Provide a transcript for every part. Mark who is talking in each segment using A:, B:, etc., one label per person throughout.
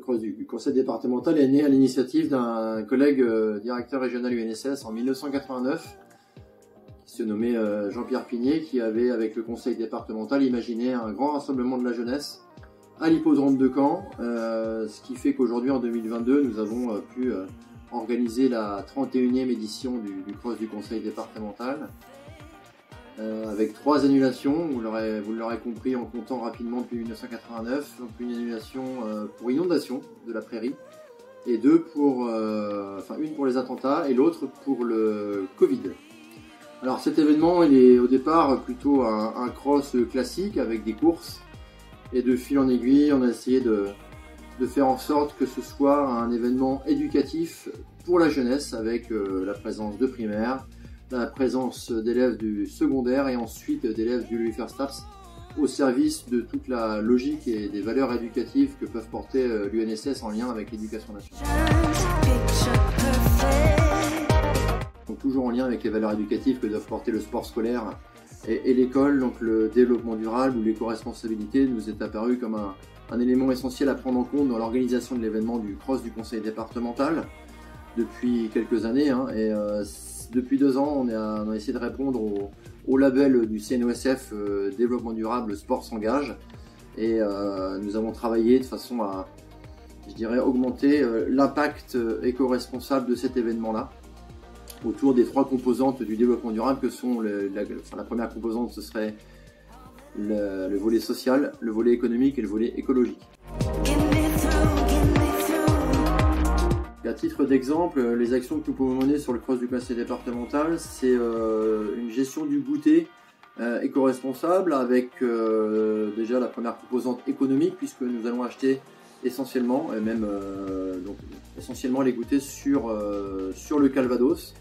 A: cross du conseil départemental est né à l'initiative d'un collègue directeur régional UNSS en 1989, qui se nommait Jean-Pierre Pigné, qui avait, avec le conseil départemental, imaginé un grand rassemblement de la jeunesse à l'hippodrome de Caen, ce qui fait qu'aujourd'hui, en 2022, nous avons pu organiser la 31e édition du cross du conseil départemental, avec 3 annulations, vous l'aurez compris en comptant rapidement depuis 1989, donc une annulation pour inondation de la prairie, et une pour les attentats et l'autre pour le Covid. Alors cet événement, il est au départ plutôt un cross classique avec des courses, et de fil en aiguille, on a essayé de faire en sorte que ce soit un événement éducatif pour la jeunesse, avec la présence de primaires, la présence d'élèves du secondaire et ensuite d'élèves du Louis Verstaps, au service de toute la logique et des valeurs éducatives que peuvent porter l'UNSS en lien avec l'éducation nationale. Donc toujours en lien avec les valeurs éducatives que doivent porter le sport scolaire et l'école, donc le développement durable ou l'éco-responsabilité nous est apparu comme un élément essentiel à prendre en compte dans l'organisation de l'événement du cross du conseil départemental depuis quelques années, depuis 2 ans, on a essayé de répondre au label du CNOSF Développement durable, sport s'engage, et nous avons travaillé de façon à, je dirais, augmenter l'impact éco-responsable de cet événement-là, autour des 3 composantes du développement durable que sont la première composante, ce serait le volet social, le volet économique et le volet écologique. À titre d'exemple, les actions que nous pouvons mener sur le cross du conseil départemental, c'est une gestion du goûter éco-responsable avec déjà la première composante économique, puisque nous allons acheter essentiellement, essentiellement les goûters sur le Calvados,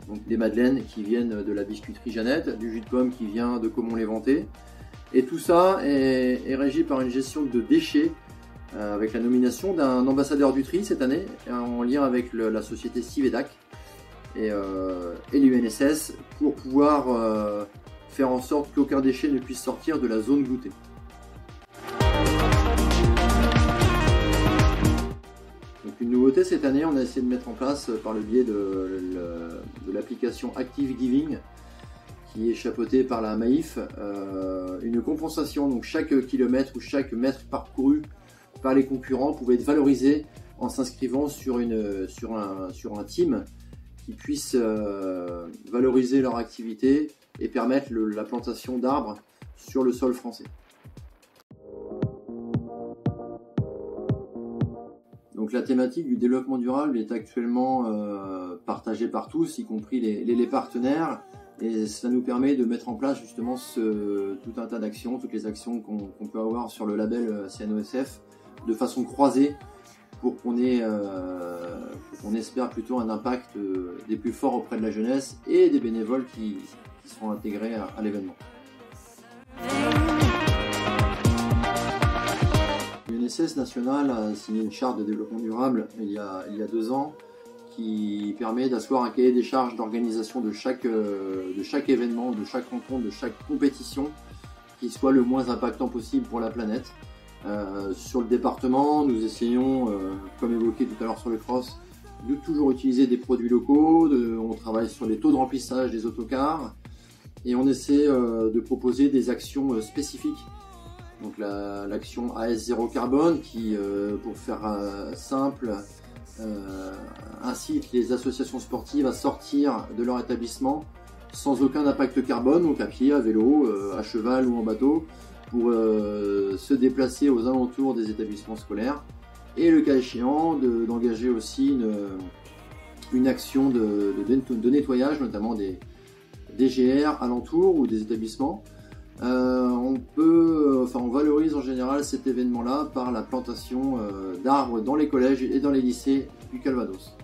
A: donc des madeleines qui viennent de la biscuiterie Jeannette, du jus de pomme qui vient de Caumont-les-Ventées, et tout ça est régi par une gestion de déchets, avec la nomination d'un ambassadeur du tri cette année, en lien avec la société Civedac et l'UNSS, pour pouvoir faire en sorte qu'aucun déchet ne puisse sortir de la zone goûtée. Donc une nouveauté cette année, on a essayé de mettre en place par le biais de l'application Active Giving, qui est chapeautée par la Maïf, une compensation. Donc chaque kilomètre ou chaque mètre parcouru par les concurrents pouvait être valorisé en s'inscrivant sur un team qui puisse valoriser leur activité et permettre la plantation d'arbres sur le sol français. Donc la thématique du développement durable est actuellement partagée par tous, y compris les partenaires, et ça nous permet de mettre en place justement tout un tas d'actions, toutes les actions qu'on peut avoir sur le label CNOSF, de façon croisée, pour qu'on espère plutôt un impact des plus forts auprès de la jeunesse et des bénévoles qui seront intégrés à l'événement. L'UNSS nationale a signé une charte de développement durable il y a 2 ans, qui permet d'asseoir un cahier des charges d'organisation de chaque événement, de chaque rencontre, de chaque compétition, qui soit le moins impactant possible pour la planète. Sur le département, nous essayons, comme évoqué tout à l'heure sur le cross, de toujours utiliser des produits locaux, on travaille sur les taux de remplissage des autocars, et on essaie de proposer des actions spécifiques. Donc l'action AS0 carbone qui, pour faire simple, incite les associations sportives à sortir de leur établissement sans aucun impact carbone, donc à pied, à vélo, à cheval ou en bateau, pour se déplacer aux alentours des établissements scolaires, et le cas échéant d'engager aussi une action de nettoyage, notamment des GR alentours ou des établissements. On valorise en général cet événement-là par la plantation d'arbres dans les collèges et dans les lycées du Calvados.